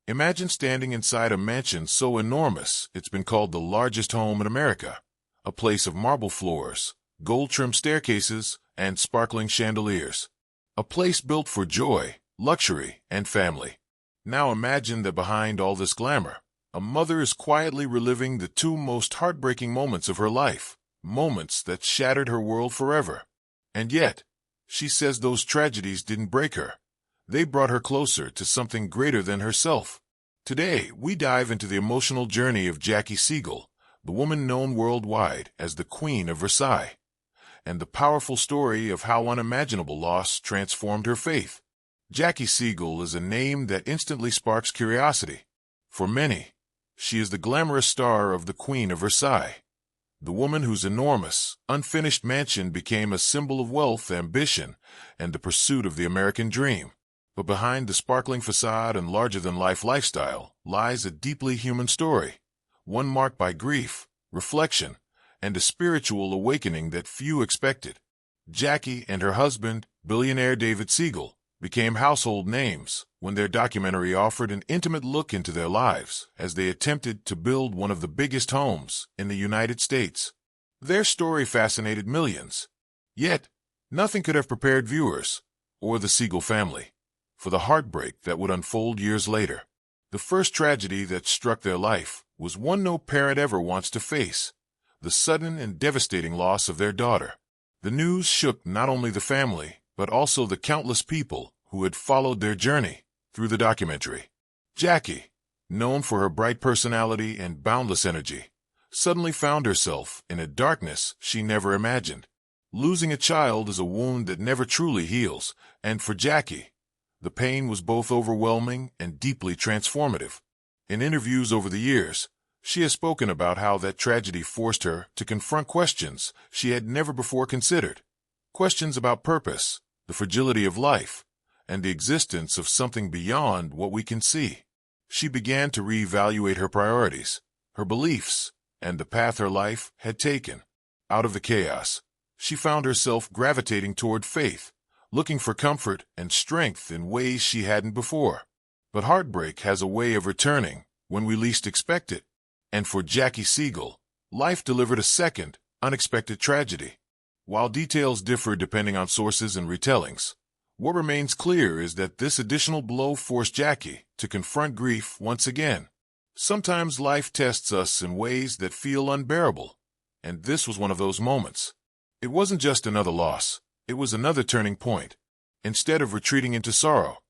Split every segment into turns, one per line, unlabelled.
Imagine standing inside a mansion so enormous it's been called the largest home in America, a place of marble floors, gold-trimmed staircases, and sparkling chandeliers. A place built for joy, luxury, and family. Now imagine that behind all this glamour, a mother is quietly reliving the two most heartbreaking moments of her life, moments that shattered her world forever. And yet, she says those tragedies didn't break her. They brought her closer to something greater than herself. Today, we dive into the emotional journey of Jackie Siegel, the woman known worldwide as the Queen of Versailles, and the powerful story of how unimaginable loss transformed her faith. Jackie Siegel is a name that instantly sparks curiosity. For many, she is the glamorous star of the Queen of Versailles, the woman whose enormous, unfinished mansion became a symbol of wealth, ambition, and the pursuit of the American dream. But behind the sparkling facade and larger-than-life lifestyle lies a deeply human story, one marked by grief, reflection, and a spiritual awakening that few expected. Jackie and her husband, billionaire David Siegel, became household names when their documentary offered an intimate look into their lives as they attempted to build one of the biggest homes in the United States. Their story fascinated millions. Yet, nothing could have prepared viewers, or the Siegel family, for the heartbreak that would unfold years later. The first tragedy that struck their life was one no parent ever wants to face: the sudden and devastating loss of their daughter. The news shook not only the family, but also the countless people who had followed their journey through the documentary. Jackie, known for her bright personality and boundless energy, suddenly found herself in a darkness she never imagined. Losing a child is a wound that never truly heals, and for Jackie, the pain was both overwhelming and deeply transformative. In interviews over the years, she has spoken about how that tragedy forced her to confront questions she had never before considered. Questions about purpose, the fragility of life, and the existence of something beyond what we can see. She began to reevaluate her priorities, her beliefs, and the path her life had taken. Out of the chaos, she found herself gravitating toward faith, looking for comfort and strength in ways she hadn't before. But heartbreak has a way of returning when we least expect it. And for Jackie Siegel, life delivered a second, unexpected tragedy. While details differ depending on sources and retellings, what remains clear is that this additional blow forced Jackie to confront grief once again. Sometimes life tests us in ways that feel unbearable, and this was one of those moments. It wasn't just another loss. It was another turning point. Instead of retreating into sorrow,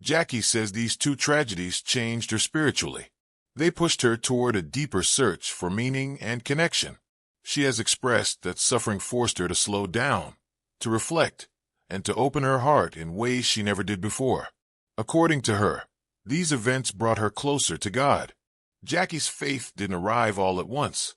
Jackie says these two tragedies changed her spiritually. They pushed her toward a deeper search for meaning and connection. She has expressed that suffering forced her to slow down, to reflect, and to open her heart in ways she never did before. According to her, these events brought her closer to God. Jackie's faith didn't arrive all at once.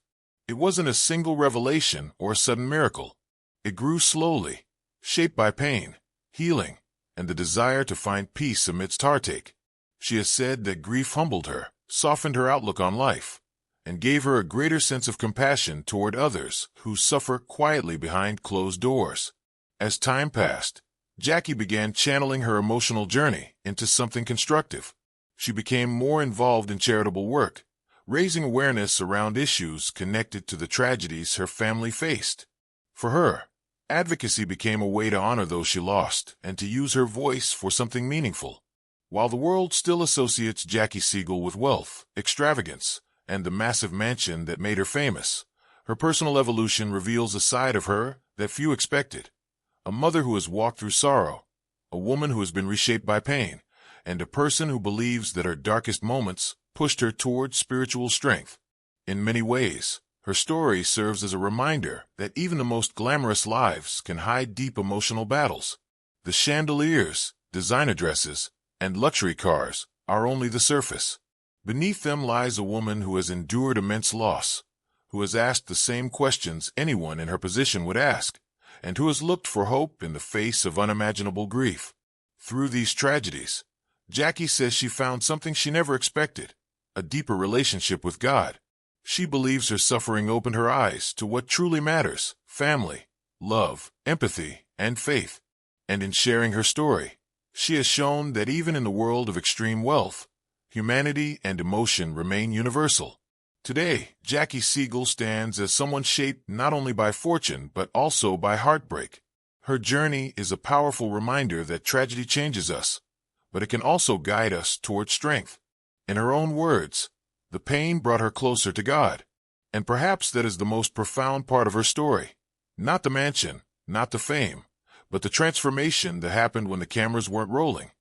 It wasn't a single revelation or a sudden miracle. It grew slowly, shaped by pain, healing, and the desire to find peace amidst heartache. She has said that grief humbled her, softened her outlook on life, and gave her a greater sense of compassion toward others who suffer quietly behind closed doors. As time passed, Jackie began channeling her emotional journey into something constructive. She became more involved in charitable work, raising awareness around issues connected to the tragedies her family faced. For her, advocacy became a way to honor those she lost and to use her voice for something meaningful. While the world still associates Jackie Siegel with wealth, extravagance, and the massive mansion that made her famous, her personal evolution reveals a side of her that few expected. A mother who has walked through sorrow, a woman who has been reshaped by pain, and a person who believes that her darkest moments pushed her toward spiritual strength. In many ways, her story serves as a reminder that even the most glamorous lives can hide deep emotional battles. The chandeliers, designer dresses, and luxury cars are only the surface. Beneath them lies a woman who has endured immense loss, who has asked the same questions anyone in her position would ask, and who has looked for hope in the face of unimaginable grief. Through these tragedies, Jackie says she found something she never expected, a deeper relationship with God. She believes her suffering opened her eyes to what truly matters: family, love, empathy, and faith. And in sharing her story, she has shown that even in the world of extreme wealth, humanity and emotion remain universal. Today, Jackie Siegel stands as someone shaped not only by fortune but also by heartbreak. Her journey is a powerful reminder that tragedy changes us, but it can also guide us toward strength. In her own words, the pain brought her closer to God. And perhaps that is the most profound part of her story. Not the mansion, not the fame, but the transformation that happened when the cameras weren't rolling.